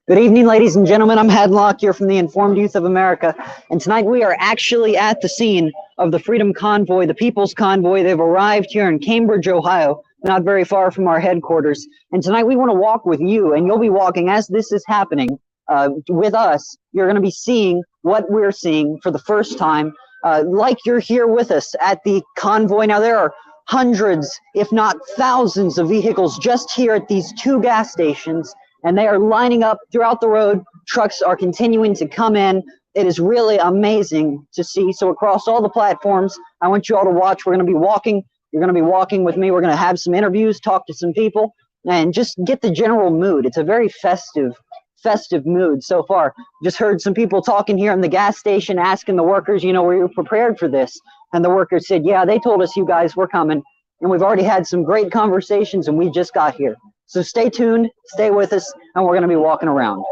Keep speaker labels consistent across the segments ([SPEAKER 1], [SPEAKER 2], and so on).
[SPEAKER 1] Good evening, ladies and gentlemen. I'm Hadlock here from the Informed Youth of America, and tonight we are actually at the scene of the Freedom Convoy, the People's Convoy. They've arrived here in Cambridge, Ohio, not very far from our headquarters. And tonight we want to walk with you, and you'll be walking as this is happening with us. You're going to be seeing what we're seeing for the first time, like you're here with us at the convoy. Now, there are hundreds, if not thousands, of vehicles just here at these two gas stations, and they are lining up throughout the road. Trucks are continuing to come in. It is really amazing to see. So across all the platforms, I want you all to watch. We're going to be walking. You're going to be walking with me. We're going to have some interviews, talk to some people, and just get the general mood. It's a very festive mood so far. Just heard some people talking here in the gas station, asking the workers, you know, were you prepared for this? And the workers said, yeah, they told us you guys were coming. And we've already had some great conversations, and we just got here. So stay tuned, stay with us, and we're going to be walking around.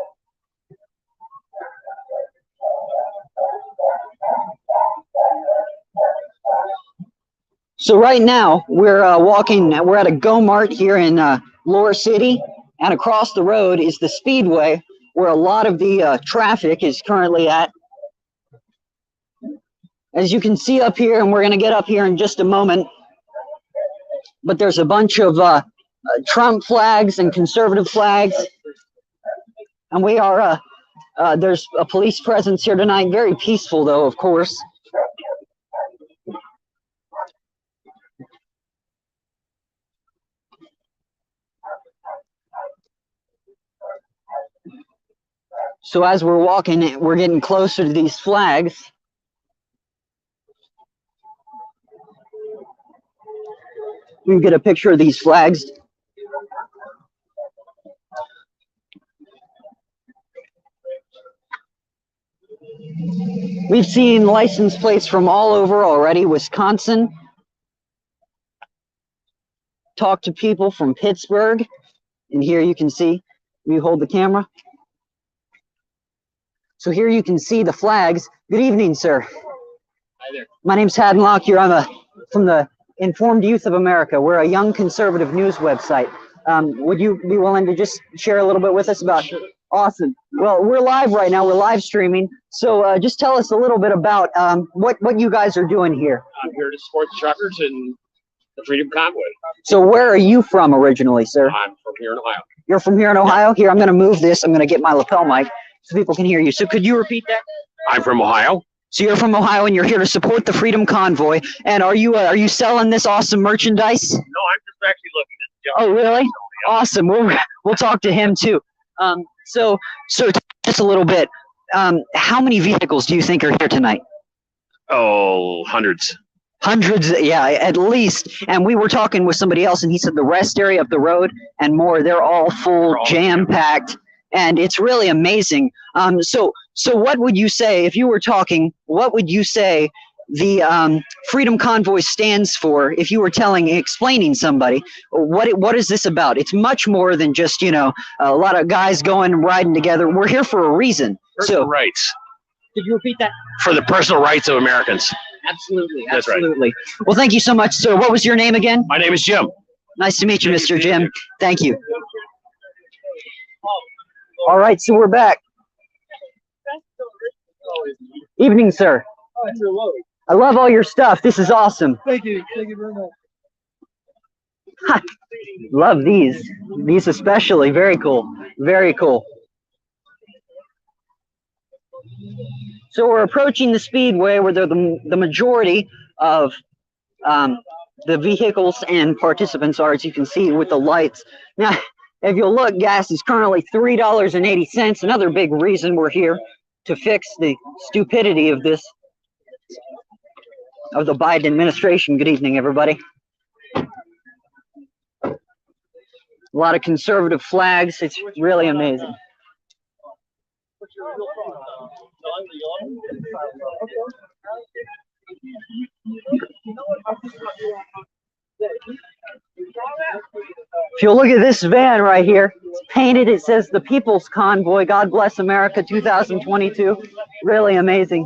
[SPEAKER 1] So right now, we're we're at a Go Mart here in Lower City, and across the road is the Speedway, where a lot of the traffic is currently at. As you can see up here, and we're going to get up here in just a moment, but there's a bunch of Trump flags and conservative flags, and we are there's a police presence here tonight. Very peaceful, though, of course. So as we're walking, we're getting closer to these flags. We can get a picture of these flags. We've seen license plates from all over already. Wisconsin. Talked to people from Pittsburgh. And here you can see, you hold the camera. So here you can see the flags. Good evening, sir.
[SPEAKER 2] Hi there.
[SPEAKER 1] My name's Hadlock here. I'm from the Informed Youth of America. We're a young conservative news website. Would you be willing to just share a little bit with us about?
[SPEAKER 2] Sure.
[SPEAKER 1] Awesome. Well, we're live right now. We're live streaming. So just tell us a little bit about what you guys are doing here.
[SPEAKER 2] I'm here to support the truckers and the Freedom Convoy.
[SPEAKER 1] So where are you from originally, sir?
[SPEAKER 2] I'm from here in Ohio.
[SPEAKER 1] You're from here in Ohio? Here, I'm going to move this. I'm going to get my lapel mic so people can hear you. So could you repeat that?
[SPEAKER 2] I'm from Ohio.
[SPEAKER 1] So you're from Ohio, and you're here to support the Freedom Convoy. And are you selling this awesome merchandise?
[SPEAKER 2] No, I'm just actually looking at the
[SPEAKER 1] Oh, really? Awesome. We'll talk to him too. So just a little bit. How many vehicles do you think are here tonight?
[SPEAKER 2] Oh, hundreds.
[SPEAKER 1] Hundreds, yeah, at least. And we were talking with somebody else, and he said the rest area up the road and more, they're all full, jam-packed, and it's really amazing. So what would you say, if you were talking, what would you say the Freedom Convoy stands for if you were explaining somebody what is this about? It's much more than just, you know, a lot of guys going and riding together. We're here for a reason.
[SPEAKER 2] Personal rights.
[SPEAKER 1] Could you repeat that?
[SPEAKER 2] For the personal rights of Americans.
[SPEAKER 1] Absolutely.
[SPEAKER 2] That's
[SPEAKER 1] absolutely. Right. Well, thank you so much, sir. What was your name again?
[SPEAKER 2] My name is Jim.
[SPEAKER 1] Nice to meet you, Mr. Jim. Thank you. All right, so we're back. Evening, sir. I love all your stuff. This is awesome.
[SPEAKER 3] Thank you. Thank you very much.
[SPEAKER 1] Ha. Love these. These especially. Very cool. Very cool. So we're approaching the Speedway where the majority of the vehicles and participants are, as you can see with the lights. Now, if you'll look, gas is currently $3.80. Another big reason we're here to fix the stupidity of the Biden administration. Good evening, everybody. A lot of conservative flags. It's really amazing. If you'll look at this van right here, it's painted. It says the People's Convoy. God bless America 2022. Really amazing.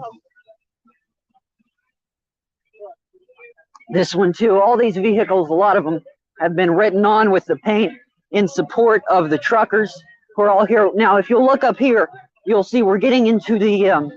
[SPEAKER 1] This one too. All these vehicles, a lot of them have been written on with the paint in support of the truckers. We're all here now. If you look up here, you'll see we're getting into the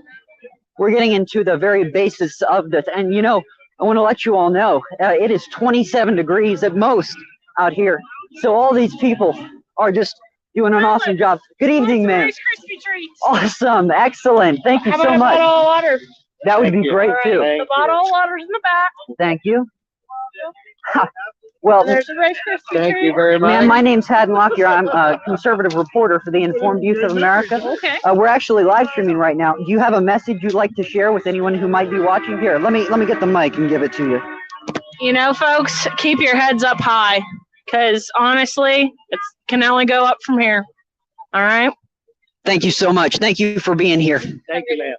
[SPEAKER 1] very basis of this. And you know, I want to let you all know it is 27 degrees at most out here. So all these people are just doing an awesome job. Good evening, man.
[SPEAKER 3] Rice Krispie treats.
[SPEAKER 1] Awesome, excellent. Thank you
[SPEAKER 3] How
[SPEAKER 1] so
[SPEAKER 3] about
[SPEAKER 1] much.
[SPEAKER 3] a bottle of water?
[SPEAKER 1] That would be great too.
[SPEAKER 3] The bottle of water's in the back.
[SPEAKER 1] Thank you. Ha. Well,
[SPEAKER 3] And there's a Rice Krispie treat.
[SPEAKER 2] Thank you very much.
[SPEAKER 1] ma'am, my name's Haddon Lockyer. I'm a conservative reporter for the Informed Youth of America.
[SPEAKER 3] Okay.
[SPEAKER 1] We're actually live streaming right now. Do you have a message you'd like to share with anyone who might be watching? Here, let me get the mic and give it to you.
[SPEAKER 3] You know, folks, keep your heads up high, because honestly, it can only go up from here. All right?
[SPEAKER 1] Thank you so much. Thank you for being here.
[SPEAKER 2] Thank you, ma'am.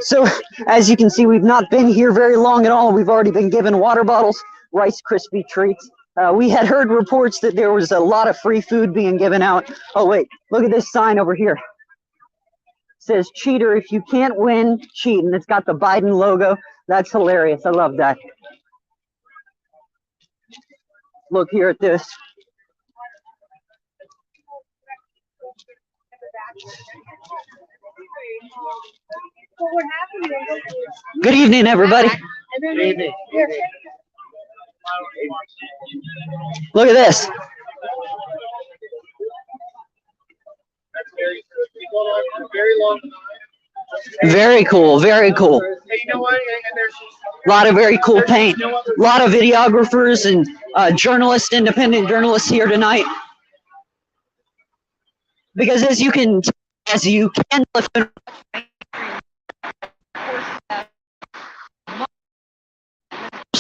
[SPEAKER 1] So, as you can see, we've not been here very long at all. We've already been given water bottles, Rice Krispie treats. We had heard reports that there was a lot of free food being given out. Oh, wait, look at this sign over here. It says, cheater, if you can't win, cheat. And it's got the Biden logo. That's hilarious. I love that. Look here at this. Good evening, everybody.
[SPEAKER 2] Good evening.
[SPEAKER 1] Look at this.
[SPEAKER 2] Very long.
[SPEAKER 1] Very cool, very cool.
[SPEAKER 2] Hey, you know what? And there's
[SPEAKER 1] A lot of very cool paint. A lot of videographers and journalists, independent journalists here tonight. Because as you can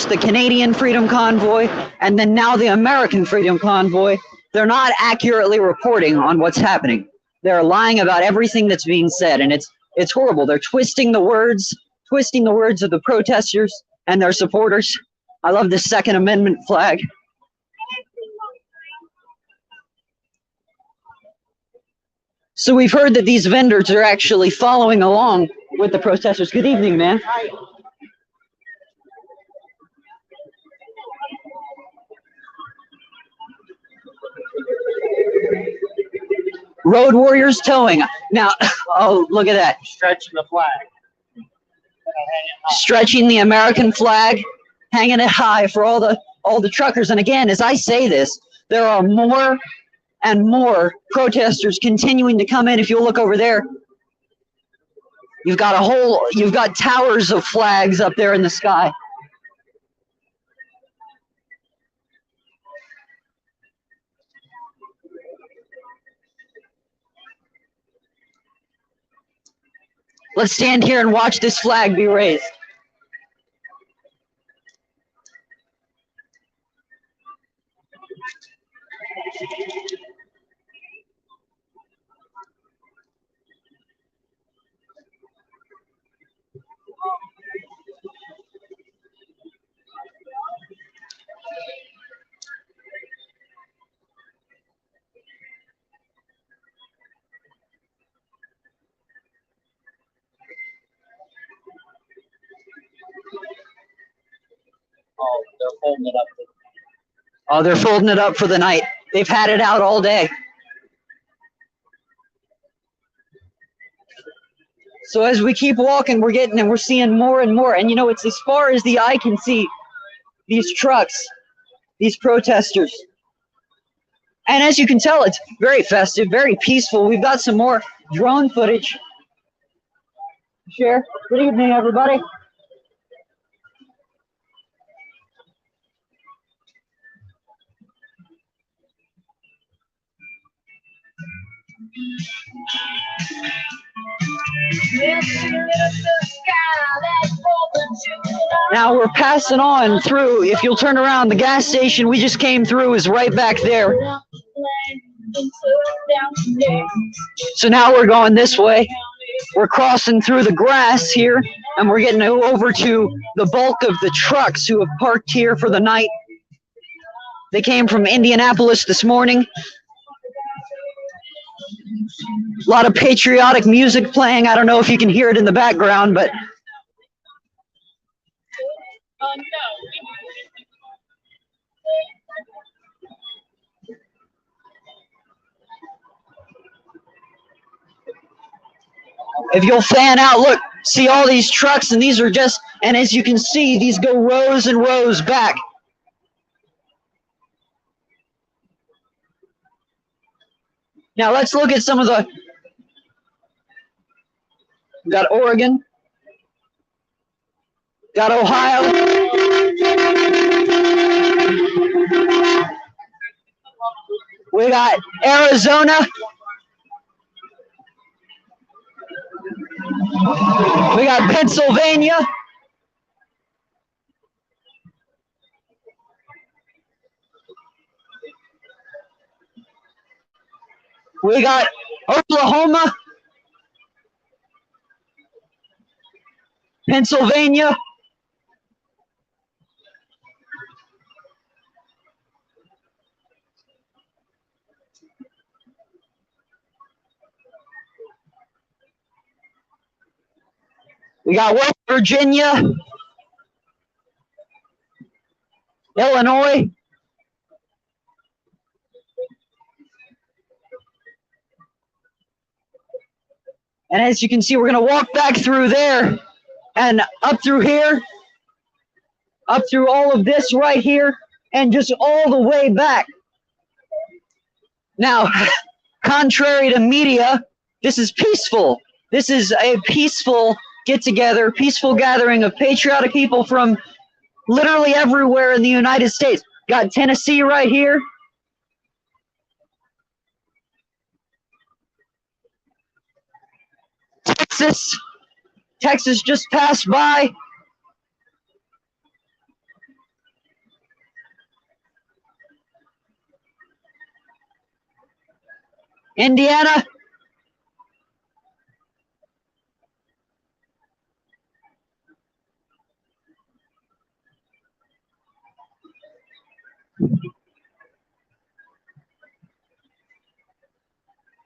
[SPEAKER 1] the Canadian Freedom Convoy and then now the American Freedom Convoy, they're not accurately reporting on what's happening. They're lying about everything that's being said, and it's horrible. They're twisting the words of the protesters and their supporters. I love the Second Amendment flag. So we've heard that these vendors are actually following along with the protesters. Good evening, man. Road Warriors towing. Now, oh, look at that.
[SPEAKER 2] stretching the flag.
[SPEAKER 1] Stretching the American flag, hanging it high for all the truckers. And again, as I say this, there are more and more protesters continuing to come in. If you look over there, you've got towers of flags up there in the sky. Let's stand here and watch this flag be raised.
[SPEAKER 2] Oh, they're folding it up.
[SPEAKER 1] Oh, they're folding it up for the night. They've had it out all day. So as we keep walking, we're seeing more and more. And you know, it's as far as the eye can see, these trucks, these protesters. And as you can tell, it's very festive, very peaceful. We've got some more drone footage. Share. Good evening, everybody. Now we're passing on through. If you'll turn around, the gas station we just came through is right back there. So now we're going this way. We're crossing through the grass here, and we're getting over to the bulk of the trucks who have parked here for the night. They came from Indianapolis this morning. A lot of patriotic music playing. I don't know if you can hear it in the background, but If you'll fan out, look, see all these trucks, and these are just, and as you can see, these go rows and rows back. Now let's look at some of the, we got Oregon, got Ohio, we got Arizona, we got Pennsylvania, we got Oklahoma, Pennsylvania, we got West Virginia, Illinois, and as you can see, we're going to walk back through there and up through here, up through all of this right here, and just all the way back. Now, contrary to media, this is peaceful. This is a peaceful get-together, peaceful gathering of patriotic people from literally everywhere in the United States. Got Tennessee right here. Texas just passed by. Indiana.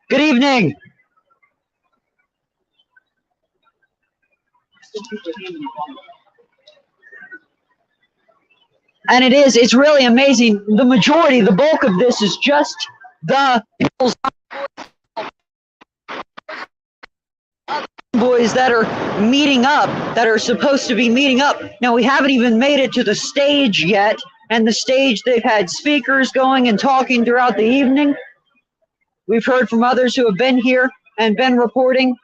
[SPEAKER 1] Good evening. And it's really amazing. The majority, the bulk of this is just the people's convoys that are meeting up, that are supposed to be meeting up. Now, we haven't even made it to the stage yet. And the stage, they've had speakers going and talking throughout the evening. We've heard from others who have been here and been reporting.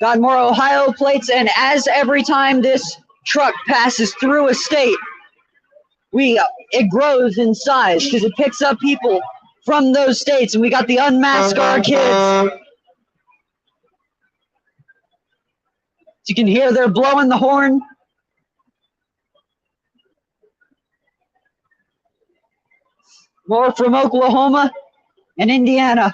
[SPEAKER 1] Got more Ohio plates, and as every time this truck passes through a state, it grows in size because it picks up people from those states, and we got the Unmask Our Kids. You can hear they're blowing the horn. More from Oklahoma and Indiana.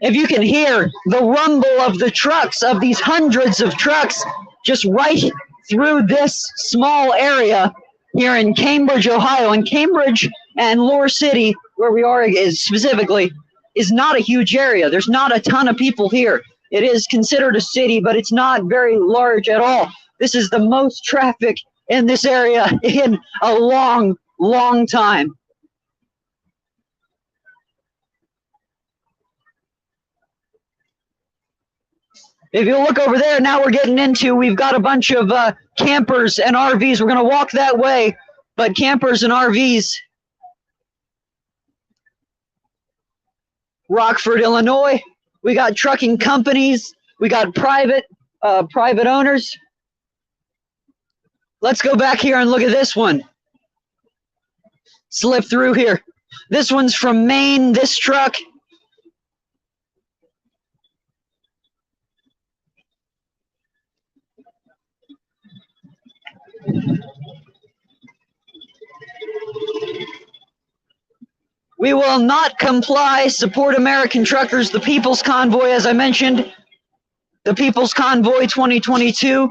[SPEAKER 1] If you can hear the rumble of the trucks, of these hundreds of trucks, just right through this small area here in Cambridge, Ohio. And Cambridge and Lore City, where we are specifically, is not a huge area. There's not a ton of people here. It is considered a city, but it's not very large at all. This is the most traffic in this area in a long, long time. If you look over there, now we're getting into, we've got a bunch of campers and RVs. We're going to walk that way, but campers and RVs. Rockford, Illinois. We got trucking companies. We got private owners. Let's go back here and look at this one. Slip through here. This one's from Maine, this truck. We will not comply. Support American truckers. The People's Convoy, as I mentioned, the People's Convoy 2022,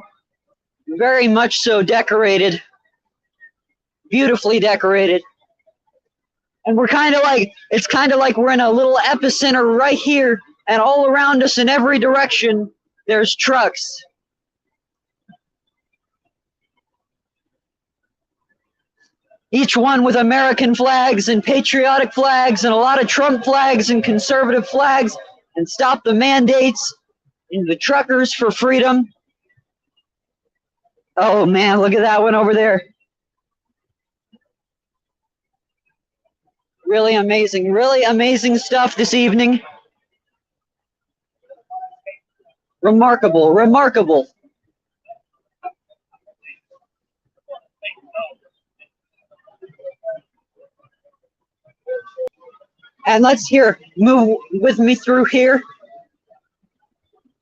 [SPEAKER 1] very much so decorated, beautifully decorated. And we're kind of like, it's kind of like we're in a little epicenter right here, and all around us in every direction, there's trucks. each one with American flags and patriotic flags and a lot of Trump flags and conservative flags, and stop the mandates and the truckers for freedom. Oh man, look at that one over there. Really amazing stuff this evening. Remarkable, remarkable. And let's move with me through here.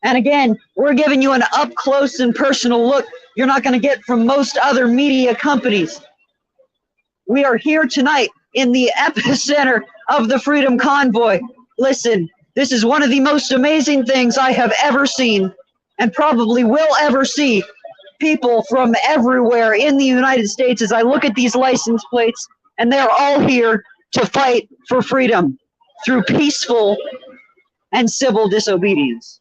[SPEAKER 1] And again, we're giving you an up close and personal look you're not going to get from most other media companies. We are here tonight in the epicenter of the Freedom Convoy. Listen, this is one of the most amazing things I have ever seen and probably will ever see. People from everywhere in the United States, as I look at these license plates, and they're all here to fight for freedom through peaceful and civil disobedience.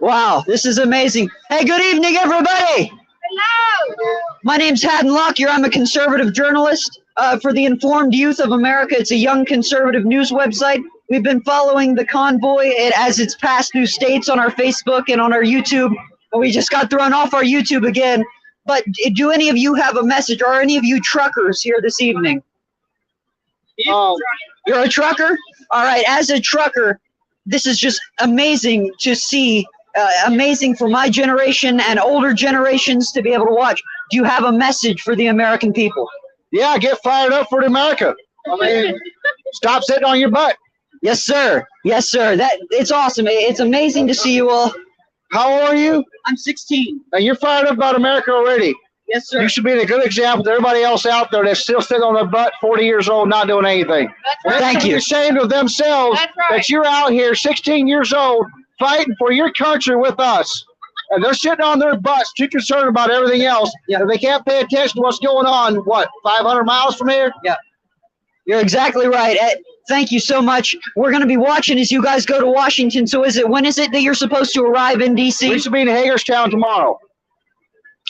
[SPEAKER 1] Wow, this is amazing. Hey, good evening, everybody.
[SPEAKER 4] Hello.
[SPEAKER 1] My name's Haddon Lockyer. I'm a conservative journalist for the Informed Youth of America. It's a young conservative news website. We've been following the convoy as it's passed through states on our Facebook and on our YouTube. And we just got thrown off our YouTube again. But do any of you have a message, or any of you truckers here this evening? Oh, you're a trucker? All right, as a trucker, this is just amazing to see. Amazing for my generation and older generations to be able to watch. Do you have a message for the American people?
[SPEAKER 5] Yeah, get fired up for America. I mean, stop sitting on your butt.
[SPEAKER 1] Yes, sir. Yes, sir. It's awesome. It's amazing to see you all.
[SPEAKER 5] How old are you?
[SPEAKER 1] I'm 16.
[SPEAKER 5] And you're fired up about America already.
[SPEAKER 1] Yes, sir.
[SPEAKER 5] You should be a good example to everybody else out there that's still sitting on their butt, 40 years old, not doing anything.
[SPEAKER 4] That's right.
[SPEAKER 1] Thank
[SPEAKER 5] They should be
[SPEAKER 1] you.
[SPEAKER 5] ashamed of themselves that you're out here 16 years old fighting for your country with us. And they're sitting on their butts, too concerned about everything else.
[SPEAKER 1] Yeah.
[SPEAKER 5] And they can't pay attention to what's going on, 500 miles from here?
[SPEAKER 1] Yeah. You're exactly right. Thank you so much. We're going to be watching as you guys go to Washington. So when is it that you're supposed to arrive in D.C.?
[SPEAKER 5] We should be in Hagerstown tomorrow.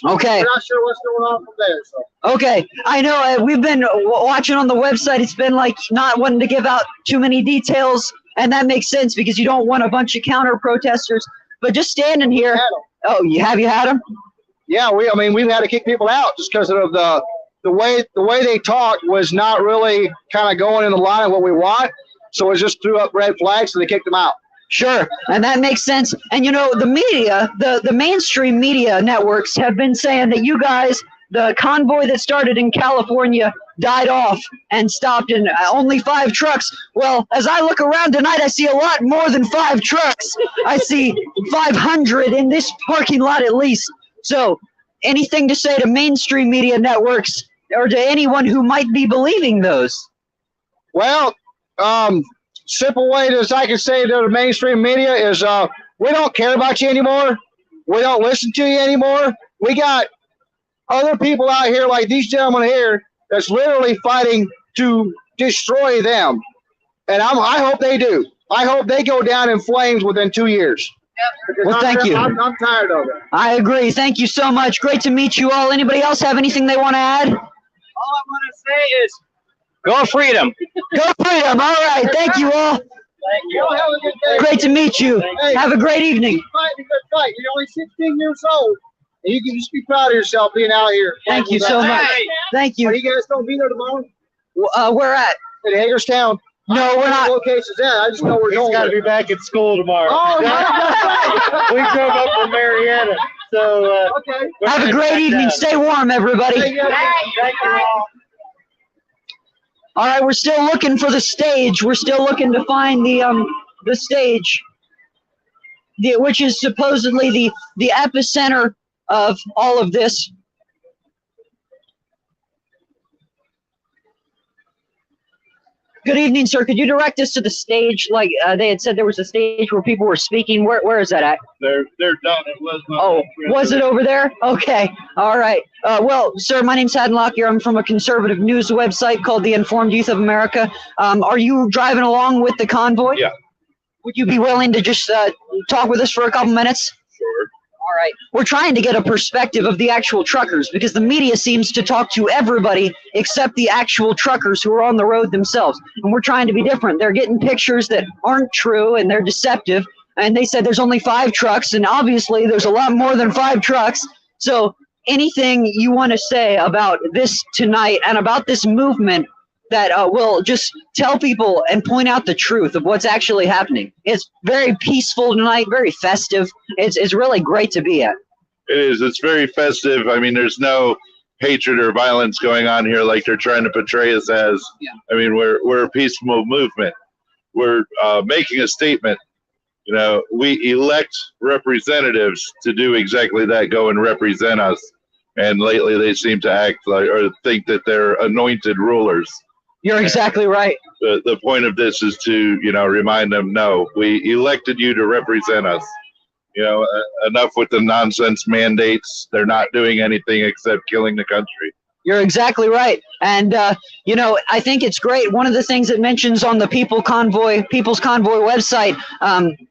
[SPEAKER 1] Okay.
[SPEAKER 5] We're not sure what's going on from there. So.
[SPEAKER 1] Okay. I know we've been watching on the website. It's been like not wanting to give out too many details. And that makes sense because you don't want a bunch of counter protesters. But just standing here. Oh, you had them?
[SPEAKER 5] Yeah, we've had to kick people out just because of the way they talked was not really kind of going in the line of what we want. So it just threw up red flags, so they kicked them out.
[SPEAKER 1] Sure, and that makes sense. And you know, the media, the mainstream media networks have been saying that you guys, the convoy that started in California, died off and stopped in only 5 trucks. Well, as I look around tonight, I see a lot more than 5 trucks. I see 500 in this parking lot at least. So anything to say to mainstream media networks or to anyone who might be believing those?
[SPEAKER 5] Well, simple way as I can say to the mainstream media is we don't care about you anymore. We don't listen to you anymore. We got other people out here like these gentlemen here that's literally fighting to destroy them. And I hope they do. I hope they go down in flames within 2 years.
[SPEAKER 1] Yep. Well, thank you.
[SPEAKER 5] I'm tired of it.
[SPEAKER 1] I agree. Thank you so much. Great to meet you all. Anybody else have anything they want to add?
[SPEAKER 2] All I want to say is, go freedom.
[SPEAKER 1] Go freedom. All right. Thank you all.
[SPEAKER 2] Thank you.
[SPEAKER 5] Have a good day.
[SPEAKER 1] Great to meet you.
[SPEAKER 5] Hey,
[SPEAKER 1] have a great evening.
[SPEAKER 5] Keep fighting a good fight. You're only 16 years old. And you can just be proud of yourself being out here.
[SPEAKER 1] Thank you so much. Thank
[SPEAKER 5] Are
[SPEAKER 1] you.
[SPEAKER 5] you guys going to be there tomorrow?
[SPEAKER 1] Where at?
[SPEAKER 5] At Hagerstown?
[SPEAKER 1] No, we're not.
[SPEAKER 5] Locations at. I just know we're
[SPEAKER 6] He's
[SPEAKER 5] going.
[SPEAKER 6] got to be back at school tomorrow.
[SPEAKER 5] Oh, right.
[SPEAKER 6] We drove up from Marietta, so
[SPEAKER 5] Okay.
[SPEAKER 6] we're
[SPEAKER 1] Have a
[SPEAKER 6] heading
[SPEAKER 1] great
[SPEAKER 6] back
[SPEAKER 1] evening.
[SPEAKER 6] down.
[SPEAKER 1] Stay warm, everybody.
[SPEAKER 5] Thank you.
[SPEAKER 6] Thank you all.
[SPEAKER 1] All right, we're still looking for the stage. We're still looking to find the stage, which is supposedly the epicenter of all of this. Good evening, sir. Could you direct us to the stage? Like they had said there was a stage where people were speaking. Where is that at?
[SPEAKER 6] They're done. It was not.
[SPEAKER 1] Oh, was it over there? Okay. All right. Well, sir, my name's Haddon Lockyer. I'm from a conservative news website called the Informed Youth of America. Are you driving along with the convoy?
[SPEAKER 6] Yeah.
[SPEAKER 1] Would you be willing to just talk with us for a couple minutes?
[SPEAKER 6] Sure.
[SPEAKER 1] All right. We're trying to get a perspective of the actual truckers because the media seems to talk to everybody except the actual truckers who are on the road themselves. And we're trying to be different. They're getting pictures that aren't true and they're deceptive. And they said there's only 5 trucks, and obviously there's a lot more than 5 trucks. So anything you want to say about this tonight and about this movement that will just tell people and point out the truth of what's actually happening. It's very peaceful tonight, very festive. It's really great to be at.
[SPEAKER 4] It is. It's very festive. I mean, there's no hatred or violence going on here like they're trying to portray us as.
[SPEAKER 1] Yeah.
[SPEAKER 4] I mean, we're a peaceful movement. We're making a statement. You know, we elect representatives to do exactly that, go and represent us. And lately they seem to act like or think that they're anointed rulers.
[SPEAKER 1] You're exactly right.
[SPEAKER 4] The point of this is to, you know, remind them, no, we elected you to represent us. You know, enough with the nonsense mandates. They're not doing anything except killing the country.
[SPEAKER 1] You're exactly right. And, you know, I think it's great. One of the things it mentions on the People's Convoy website,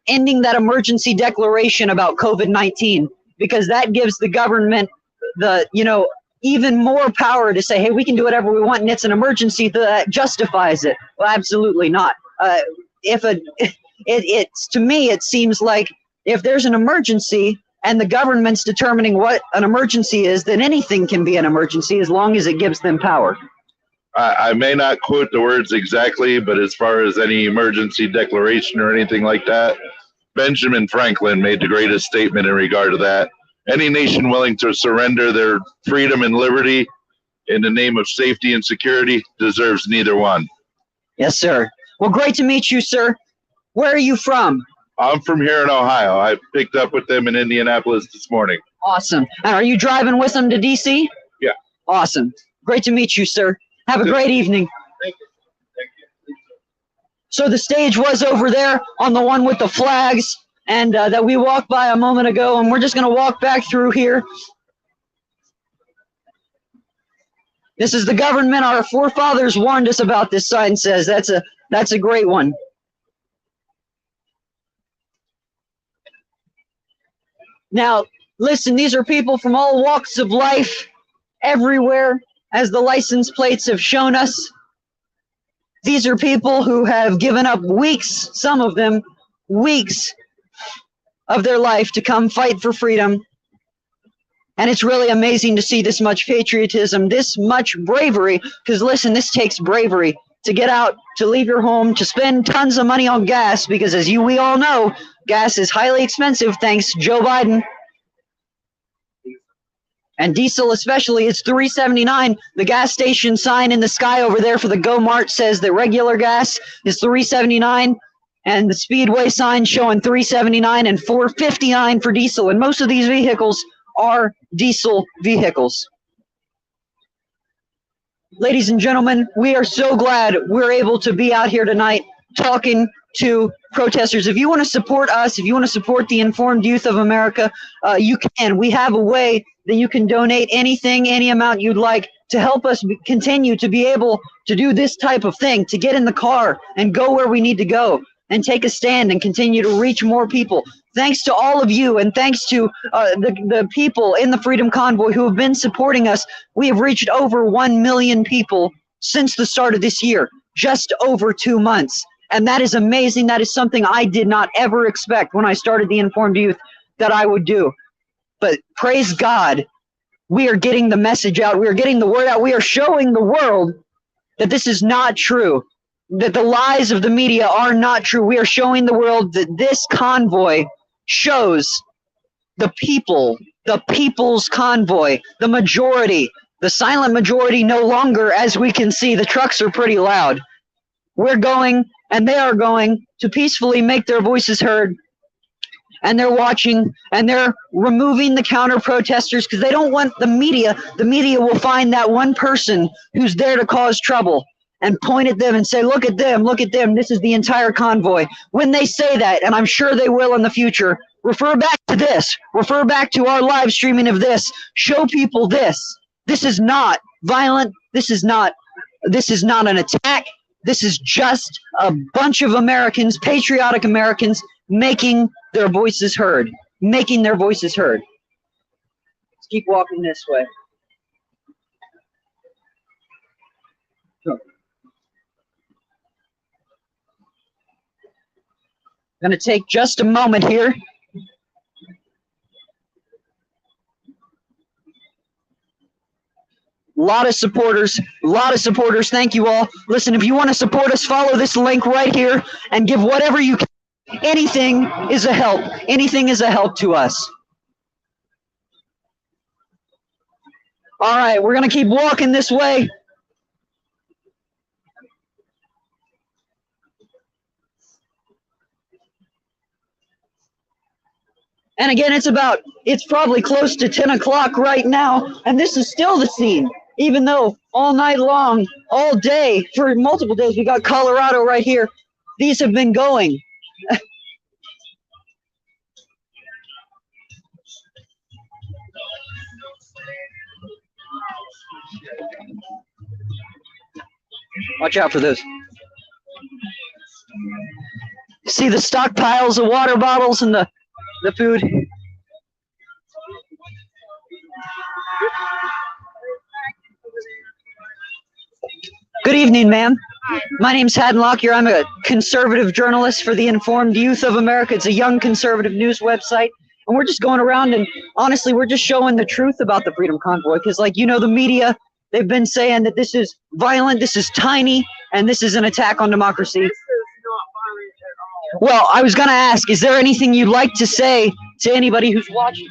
[SPEAKER 1] ending that emergency declaration about COVID-19, because that gives the government the, you know, even more power to say, hey, we can do whatever we want and it's an emergency that justifies it. Well, absolutely not. It's to me, it seems like if there's an emergency and the government's determining what an emergency is, then anything can be an emergency as long as it gives them power.
[SPEAKER 4] I may not quote the words exactly, but as far as any emergency declaration or anything like that, Benjamin Franklin made the greatest statement in regard to that. Any nation willing to surrender their freedom and liberty in the name of safety and security deserves neither one.
[SPEAKER 1] Yes, sir. Well, great to meet you, sir. Where are you from?
[SPEAKER 4] I'm from here in Ohio. I picked up with them in Indianapolis this morning.
[SPEAKER 1] Awesome. And are you driving with them to D.C.?
[SPEAKER 4] Yeah.
[SPEAKER 1] Awesome. Great to meet you, sir. Have a great evening.
[SPEAKER 4] Thank you. Thank you.
[SPEAKER 1] So the stage was over there on the one with the flags and that we walked by a moment ago, and we're just going to walk back through here. This is the government. Our forefathers warned us about, this sign says. That's a great one. Now, listen, these are people from all walks of life, everywhere, as the license plates have shown us. These are people who have given up weeks, some of them, weeks of their life to come fight for freedom. And it's really amazing to see this much patriotism, this much bravery, because listen, this takes bravery to get out, to leave your home, to spend tons of money on gas, because as we all know, gas is highly expensive thanks to Joe Biden. And diesel especially, it's $3.79. The gas station sign in the sky over there for the Go Mart says the regular gas is $3.79. And the Speedway sign showing $3.79 and $4.59 for diesel. And most of these vehicles are diesel vehicles. Ladies and gentlemen, we are so glad we're able to be out here tonight talking to protesters. If you want to support us, if you want to support the Informed Youth of America, you can. We have a way that you can donate anything, any amount you'd like to help us continue to be able to do this type of thing, to get in the car and go where we need to go and take a stand and continue to reach more people. Thanks to all of you, and thanks to the people in the Freedom Convoy who have been supporting us, we have reached over 1 million people since the start of this year, just over 2 months. And that is amazing. That is something I did not ever expect when I started the Informed Youth that I would do. But praise God, we are getting the message out. We are getting the word out. We are showing the world that this is not true, that the lies of the media are not true. We are showing the world that this convoy shows the people, the people's convoy, the majority, the silent majority no longer, as we can see, the trucks are pretty loud. We're going, and they are going, to peacefully make their voices heard. And they're watching, and they're removing the counter-protesters because they don't want the media. The media will find that one person who's there to cause trouble. and point at them and say, look at them, this is the entire convoy. When they say that, and I'm sure they will in the future, refer back to this. Refer back to our live streaming of this. Show people this. This is not violent. This is not an attack. This is just a bunch of Americans, patriotic Americans, making their voices heard. Making their voices heard. Let's keep walking this way. Going to take just a moment here. A lot of supporters. Thank you all. Listen, if you want to support us, follow this link right here and give whatever you can. Anything is a help. Anything is a help to us. All right, we're going to keep walking this way. And again, it's probably close to 10 o'clock right now, and this is still the scene. Even though all night long, all day, for multiple days, we got Colorado right here. These have been going. Watch out for those. See the stockpiles of water bottles and the food. Good evening, ma'am. My name's Haddon Lockyer. I'm a conservative journalist for the Informed Youth of America. It's a young conservative news website. And we're just going around and honestly, we're just showing the truth about the Freedom Convoy. Because like, you know, the media, they've been saying that this is violent, this is tiny, and this is an attack on democracy.
[SPEAKER 7] This is not violent at all.
[SPEAKER 1] Well, I was going to ask, is there anything you'd like to say to anybody who's watching?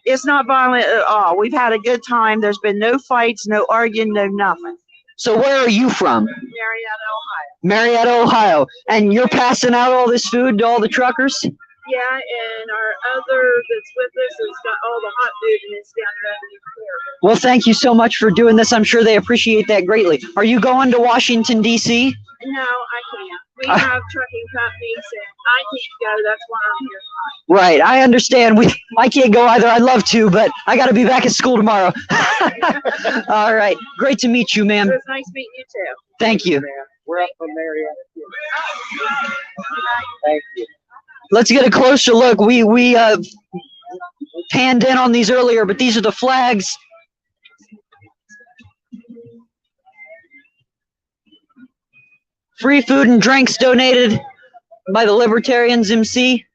[SPEAKER 7] It's not violent at all. We've had a good time. There's been no fights, no arguing, no nothing.
[SPEAKER 1] So where are you from?
[SPEAKER 7] Marietta, Ohio.
[SPEAKER 1] Marietta, Ohio. And you're passing out all this food to all the truckers?
[SPEAKER 7] Yeah, and our other that's with us has got all the hot food and it's down there in the corner.
[SPEAKER 1] Well, thank you so much for doing this. I'm sure they appreciate that greatly. Are you going to Washington, D.C.?
[SPEAKER 7] No, I can't. We have trucking companies and I can't go. That's why I'm here tonight.
[SPEAKER 1] Right, I understand. I can't go either. I'd love to, but I got to be back at school tomorrow. All right. Great to meet you, ma'am.
[SPEAKER 7] It was nice meeting you too.
[SPEAKER 1] Thank you.
[SPEAKER 5] We're up from Marietta. Thank you.
[SPEAKER 1] Let's get a closer look. We panned in on these earlier, but these are the flags. Free food and drinks donated by the Libertarians MC,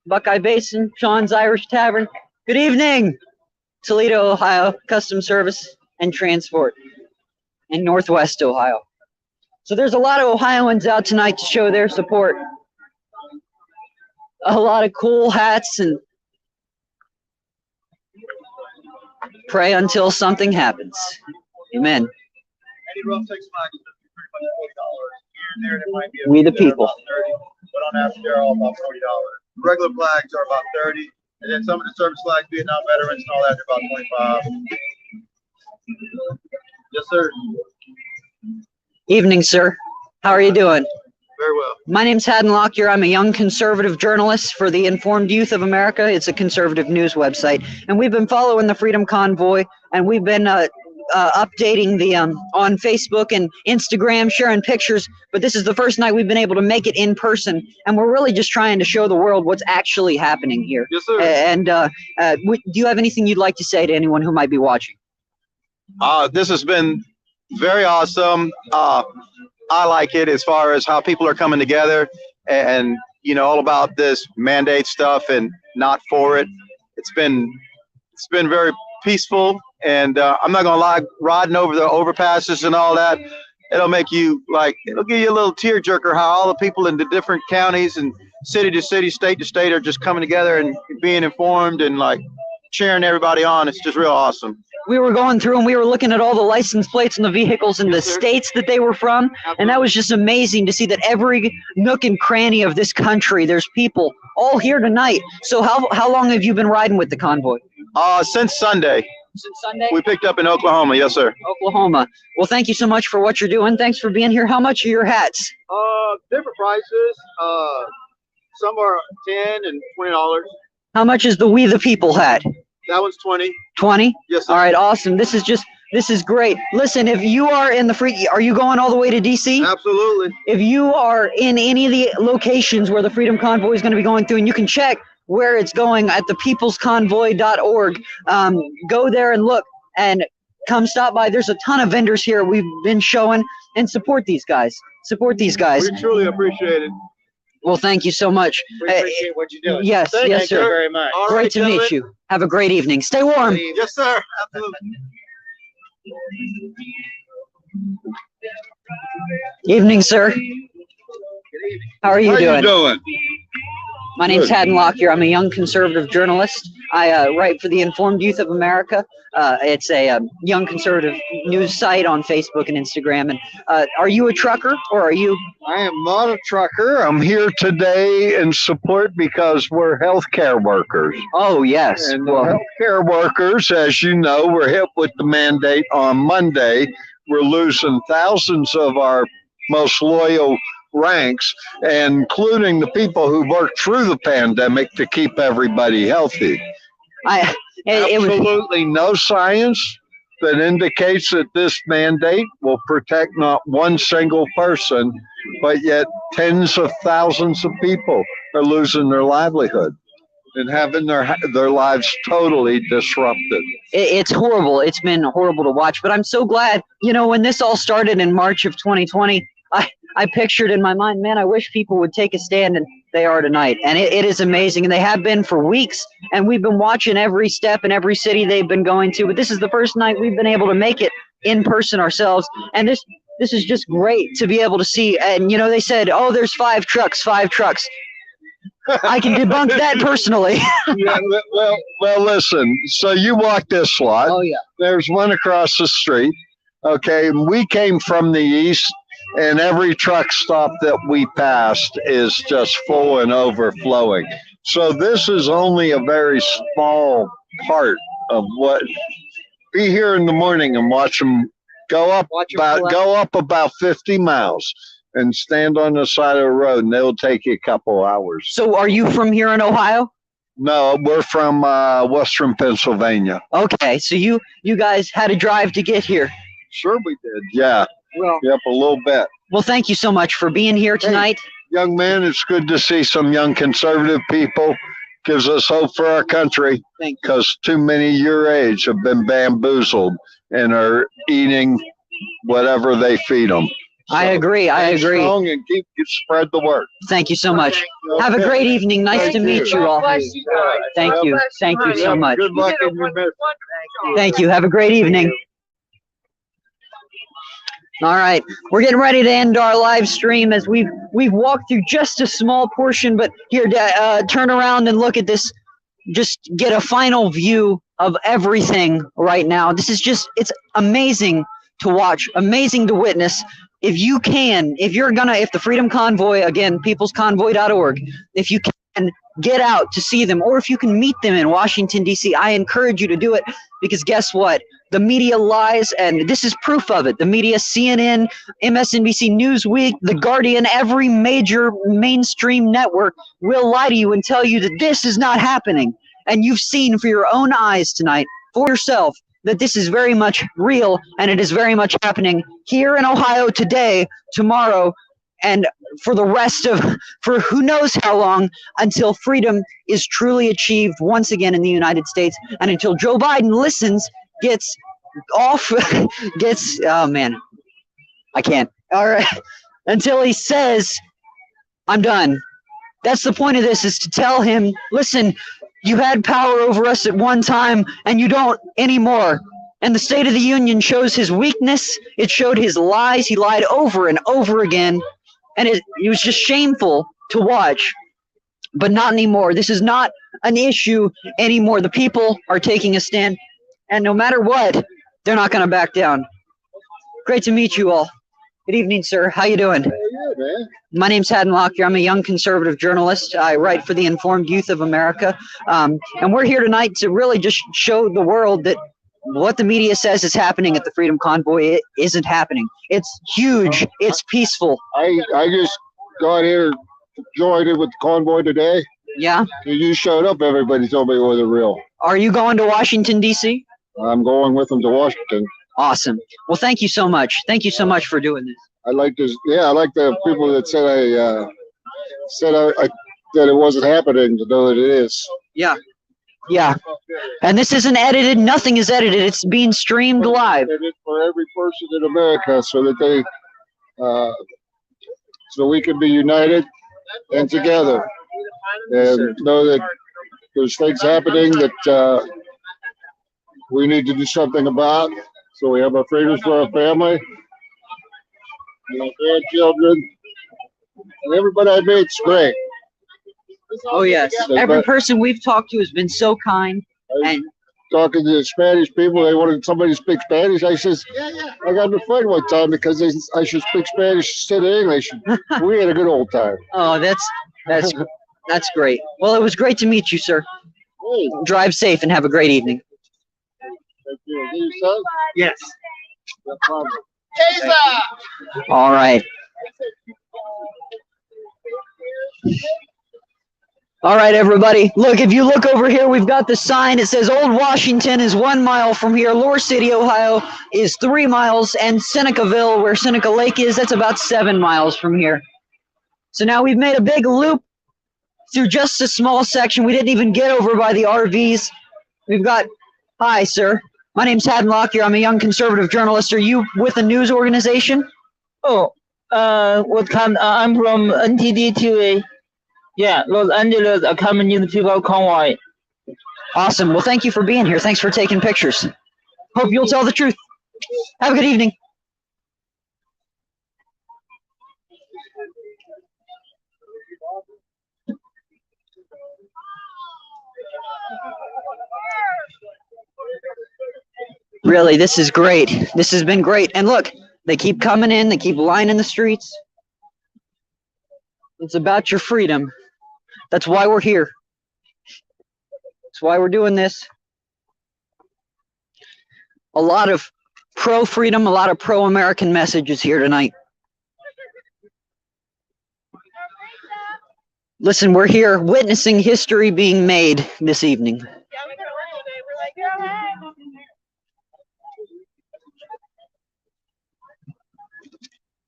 [SPEAKER 1] Buckeye Basin, Sean's Irish Tavern. Good evening, Toledo, Ohio, Custom Service and Transport in Northwest Ohio. So there's a lot of Ohioans out tonight to show their support. A lot of cool hats and pray until something happens. Amen.
[SPEAKER 6] Any rough six flags is pretty much $40. Here and there, there might be a
[SPEAKER 1] We the
[SPEAKER 6] few that are
[SPEAKER 1] people.
[SPEAKER 6] about 30, but on average, they're all about $40. Regular flags are about 30, and then some of the service flags, Vietnam veterans and all that, they're about 25. Yes, sir.
[SPEAKER 1] Evening, sir. How are you doing?
[SPEAKER 6] Very well.
[SPEAKER 1] My name's Haddon Lockyer. I'm a young conservative journalist for the Informed Youth of America. It's a conservative news website. And we've been following the Freedom Convoy, and we've been updating the on Facebook and Instagram, sharing pictures. But this is the first night we've been able to make it in person, and we're really just trying to show the world what's actually happening here.
[SPEAKER 6] Yes, sir.
[SPEAKER 1] And do you have anything you'd like to say to anyone who might be watching?
[SPEAKER 8] This has been very awesome. I like it as far as how people are coming together and, you know, all about this mandate stuff and not for it. It's been very peaceful, and I'm not gonna lie, riding over the overpasses and all that, it'll make you it'll give you a little tearjerker how all the people in the different counties and city to city, state to state are just coming together and being informed and cheering everybody on. It's just real awesome.
[SPEAKER 1] We were going through and we were looking at all the license plates and the vehicles and the states that they were from. And that was just amazing to see that every nook and cranny of this country, there's people all here tonight. So how long have you been riding with the convoy?
[SPEAKER 8] Since Sunday.
[SPEAKER 1] since Sunday?
[SPEAKER 8] We picked up in Oklahoma. Yes, sir.
[SPEAKER 1] Oklahoma. Well, thank you so much for what you're doing. Thanks for being here. How much are your hats?
[SPEAKER 6] Different prices. Some are $10 and $20.
[SPEAKER 1] How much is the We the People hat?
[SPEAKER 6] That one's 20.
[SPEAKER 1] 20?
[SPEAKER 6] Yes, sir.
[SPEAKER 1] All right, awesome. This is great. Listen, if you are in the are you going all the way to DC?
[SPEAKER 6] Absolutely.
[SPEAKER 1] If you are in any of the locations where the Freedom Convoy is going to be going through, and you can check where it's going at thepeoplesconvoy.org, go there and look and come stop by. There's a ton of vendors here we've been showing, and support these guys. Support these guys.
[SPEAKER 6] We truly appreciate it.
[SPEAKER 1] Well, thank you so much.
[SPEAKER 2] We appreciate what you're doing.
[SPEAKER 1] Yes,
[SPEAKER 6] Thank
[SPEAKER 1] yes,
[SPEAKER 2] Thank you
[SPEAKER 1] sir.
[SPEAKER 2] very much.
[SPEAKER 6] All
[SPEAKER 1] Great
[SPEAKER 6] right,
[SPEAKER 1] to meet
[SPEAKER 6] gentlemen.
[SPEAKER 1] you. Have a great evening. Stay warm.
[SPEAKER 6] Yes, sir. Absolutely.
[SPEAKER 1] Evening, sir. How are you doing?
[SPEAKER 6] doing?
[SPEAKER 1] My name's Haddon Lockyer. I'm a young conservative journalist. I write for the Informed Youth of America. It's a young conservative news site on Facebook and Instagram. And are you a trucker, or are you?
[SPEAKER 5] I am not a trucker. I'm here today in support because we're healthcare workers.
[SPEAKER 1] Oh, yes.
[SPEAKER 5] And
[SPEAKER 1] Well,
[SPEAKER 5] healthcare workers, as you know, were hit with the mandate on Monday. We're losing thousands of our most loyal ranks, including the people who worked through the pandemic to keep everybody healthy.
[SPEAKER 1] it was.
[SPEAKER 5] Absolutely no science that indicates that this mandate will protect not one single person, but yet tens of thousands of people are losing their livelihood and having their lives totally disrupted.
[SPEAKER 1] It's horrible. It's been horrible to watch, but I'm so glad. You know, when this all started in March of 2020, I pictured in my mind, man, I wish people would take a stand, and they are tonight. And it is amazing, and they have been for weeks, and we've been watching every step in every city they've been going to, but this is the first night we've been able to make it in person ourselves, and this is just great to be able to see. And, you know, they said, oh, there's 5 trucks. I can debunk that personally.
[SPEAKER 5] Yeah, well, listen, so you walk this lot.
[SPEAKER 1] Oh, yeah.
[SPEAKER 5] There's one across the street. Okay, we came from the east, and every truck stop that we passed is just full and overflowing. So this is only a very small part of what. Be here in the morning and watch them go up about 50 miles and stand on the side of the road, and it'll take you a couple hours.
[SPEAKER 1] So are you from here in Ohio?
[SPEAKER 5] No, we're from Western Pennsylvania.
[SPEAKER 1] Okay, so you guys had to drive to get here.
[SPEAKER 5] Sure we did, yeah.
[SPEAKER 1] Well,
[SPEAKER 5] Yep, a little bit.
[SPEAKER 1] well, thank you so much for being here tonight.
[SPEAKER 5] Young man, it's good to see some young conservative people. Gives us hope for our country,
[SPEAKER 1] Thank you.
[SPEAKER 5] because too many your age have been bamboozled and are eating whatever they feed them.
[SPEAKER 1] I agree. I
[SPEAKER 5] Stay
[SPEAKER 1] agree.
[SPEAKER 5] strong and spread the word.
[SPEAKER 1] Thank you so much. Have a great evening. Nice
[SPEAKER 5] Thank
[SPEAKER 1] to meet you all.
[SPEAKER 7] Bless you guys.
[SPEAKER 1] Thank you. Thank you so much.
[SPEAKER 5] Good luck
[SPEAKER 7] You did a
[SPEAKER 5] in your mission.
[SPEAKER 7] wonderful job.
[SPEAKER 1] Thank you. Have a great evening. All right, we're getting ready to end our live stream as we've walked through just a small portion, but here, turn around and look at this. Just get a final view of everything right now. This is just, it's amazing to watch, amazing to witness. If you can, if the Freedom Convoy, again, peoplesconvoy.org, if you can get out to see them, or if you can meet them in Washington, D.C., I encourage you to do it, because guess what? The media lies, and this is proof of it. The media, CNN, MSNBC, Newsweek, The Guardian, every major mainstream network will lie to you and tell you that this is not happening. And you've seen for your own eyes tonight, for yourself, that this is very much real, and it is very much happening here in Ohio today, tomorrow, and for the rest of, for who knows how long, until freedom is truly achieved once again in the United States, and until Joe Biden listens, gets off, oh man, I can't. All right. Until he says, I'm done. That's the point of this, is to tell him, listen, you had power over us at one time, and you don't anymore. And the State of the Union shows his weakness. It showed his lies. He lied over and over again. And it was just shameful to watch. But not anymore. This is not an issue anymore. The people are taking a stand. And no matter what, they're not going to back down. Great to meet you all. Good evening, sir. How you doing?
[SPEAKER 5] Hey, yeah, man.
[SPEAKER 1] My name's Haddon Lockyer. I'm a young conservative journalist. I write for the Informed Youth of America. And we're here tonight to really just show the world that what the media says is happening at the Freedom Convoy, it isn't happening. It's huge. It's peaceful.
[SPEAKER 5] I just got here, joined in with the convoy today.
[SPEAKER 1] Yeah.
[SPEAKER 5] You showed up. Everybody told me it wasn't real.
[SPEAKER 1] Are you going to Washington, D.C.?
[SPEAKER 5] I'm going with them to Washington.
[SPEAKER 1] Awesome. Well, thank you so much. Thank you so much for doing this.
[SPEAKER 5] I like this. Yeah, I like the people that said that it wasn't happening to know that it is.
[SPEAKER 1] Yeah. Yeah. And this isn't edited. Nothing is edited. It's being streamed live.
[SPEAKER 5] And it's for every person in America, so that they, so we can be united and together, and know that there's things happening that we need to do something about. So we have our freedoms for our family, and our grandchildren, and everybody I meet's great.
[SPEAKER 1] Oh, yes. Every person we've talked to has been so kind. And
[SPEAKER 5] Talking to the Spanish people, they wanted somebody to speak Spanish. I says, I got in a fight one time because I should speak Spanish instead of English. We had a good old time.
[SPEAKER 1] oh, that's great. Well, it was great to meet you, sir.
[SPEAKER 5] Hey,
[SPEAKER 1] Drive safe and have a great evening.
[SPEAKER 5] thank you. Is that your son?
[SPEAKER 1] Yes.
[SPEAKER 5] No problem.
[SPEAKER 1] All right. All right, everybody. Look, if you look over here, we've got the sign. It says Old Washington is 1 mile from here. Lore City, Ohio is 3 miles. And Senecaville, where Seneca Lake is, that's about 7 miles from here. So now we've made a big loop through just a small section. We didn't even get over by the RVs. We've got, hi, sir. My name's Haddon Lockyer. I'm a young conservative journalist. Are you with a news organization?
[SPEAKER 9] Oh, what kind? I'm from NTD TV. Yeah, Los Angeles Communist People Convoy.
[SPEAKER 1] Awesome. Well, thank you for being here. Thanks for taking pictures. Hope you'll tell the truth. Have a good evening. Really, this is great. This has been great. And look, they keep coming in. They keep lining the streets. It's about your freedom. That's why we're here. That's why we're doing this. A lot of pro-freedom, a lot of pro-American messages here tonight. Listen, we're here witnessing history being made this evening.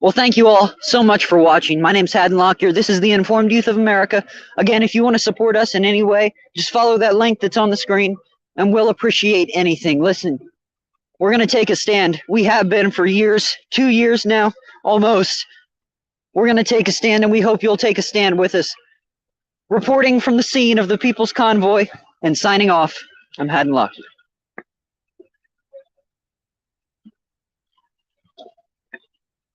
[SPEAKER 1] Well, thank you all so much for watching. My name's Haddon Lockyer. This is the Informed Youth of America. Again, if you want to support us in any way, just follow that link that's on the screen, and we'll appreciate anything. Listen, we're going to take a stand. We have been for years, 2 years now, almost. We're going to take a stand, and we hope you'll take a stand with us. Reporting from the scene of the People's Convoy and signing off, I'm Haddon Lockyer.